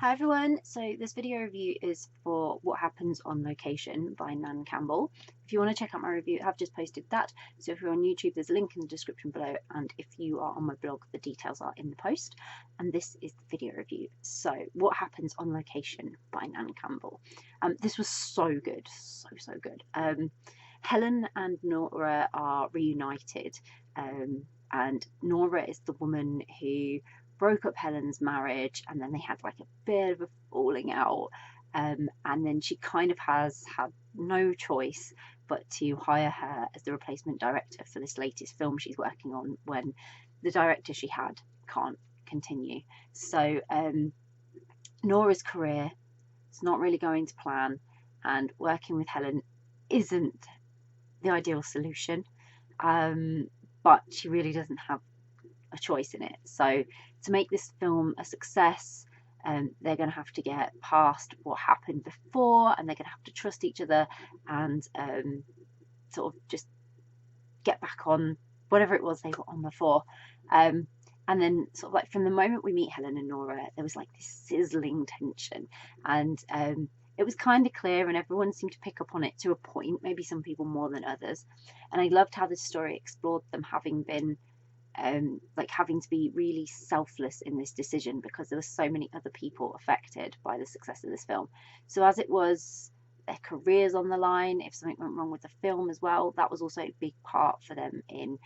Hi everyone, so this video review is for What Happens on Location by Nan Campbell. If you want to check out my review, I've just posted that. So if you're on YouTube, there's a link in the description below, and if you are on my blog, the details are in the post. And this is the video review. So What Happens on Location by Nan Campbell. This was so good, so good. Helen and Nora are reunited, and Nora is the woman who broke up Helen's marriage, and then they had like a bit of a falling out, and then she kind of has had no choice but to hire her as the replacement director for this latest film she's working on when the director she had can't continue. So Nora's career is not really going to plan, and working with Helen isn't the ideal solution, but she really doesn't have a choice in it. So to make this film a success, they're going to have to get past what happened before, and they're going to have to trust each other and sort of just get back on whatever it was they were on before. And then sort of like from the moment we meet Helen and Nora, there was like this sizzling tension, and it was kind of clear, and everyone seemed to pick up on it to a point, maybe some people more than others. And I loved how this story explored them having been like having to be really selfless in this decision, because there were so many other people affected by the success of this film. So as it was their careers on the line, if something went wrong with the film as well, that was also a big part for them in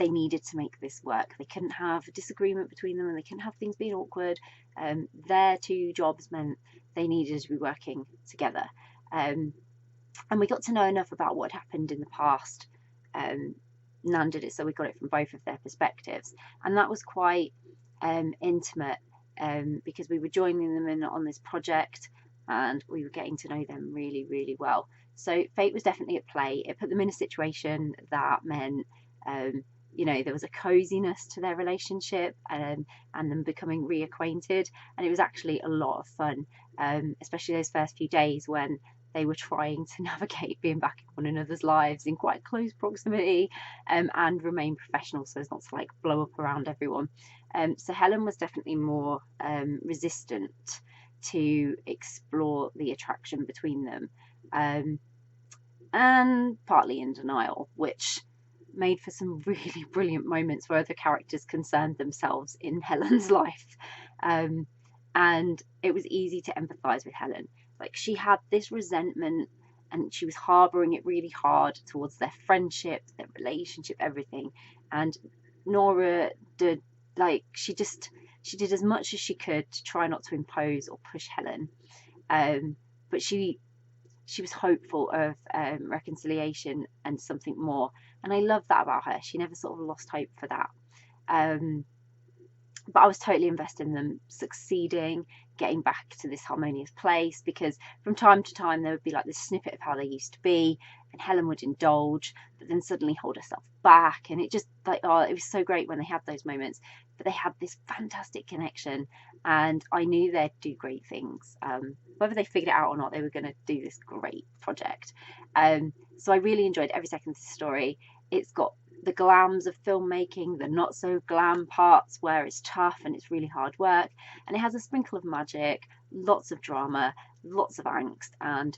they needed to make this work. They couldn't have a disagreement between them, and they couldn't have things being awkward. Their two jobs meant they needed to be working together. And we got to know enough about what had happened in the past. Nan did it, so we got it from both of their perspectives, and that was quite intimate, because we were joining them in on this project, and we were getting to know them really, really well. So fate was definitely at play. It put them in a situation that meant there was a coziness to their relationship, and them becoming reacquainted, and it was actually a lot of fun, especially those first few days when they were trying to navigate being back in one another's lives in quite close proximity, and remain professional so as not to like blow up around everyone. So Helen was definitely more resistant to explore the attraction between them, and partly in denial, which made for some really brilliant moments where the characters concerned themselves in Helen's life, and it was easy to empathise with Helen. Like, she had this resentment, and she was harbouring it really hard towards their friendship, their relationship, everything. And Nora did, like, she did as much as she could to try not to impose or push Helen, but she was hopeful of reconciliation and something more, and I love that about her. She never sort of lost hope for that. But I was totally invested in them succeeding, getting back to this harmonious place, because from time to time there would be like this snippet of how they used to be, and Helen would indulge, but then suddenly hold herself back, and it just like, oh, it was so great when they had those moments. But they had this fantastic connection, and I knew they'd do great things. Whether they figured it out or not, they were going to do this great project. So I really enjoyed every second of the story. It's got the glams of filmmaking, the not so glam parts where it's tough and it's really hard work, and it has a sprinkle of magic, lots of drama, lots of angst, and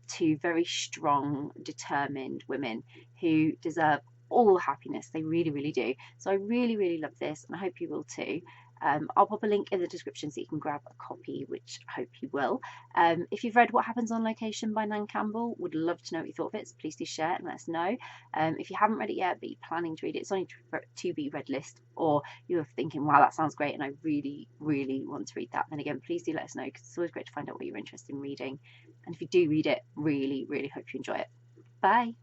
two very strong, determined women who deserve all the happiness. They really, really do. So I really, really love this, and I hope you will too. I'll pop a link in the description so you can grab a copy, which I hope you will. If you've read What Happens on Location by Nan Campbell, would love to know what you thought of it, so please do share it and let us know. If you haven't read it yet but you're planning to read it, it's on your to be read list, or you're thinking, wow, that sounds great and I really, really want to read that, then again, please do let us know, because it's always great to find out what you're interested in reading. And if you do read it, really, really hope you enjoy it. Bye.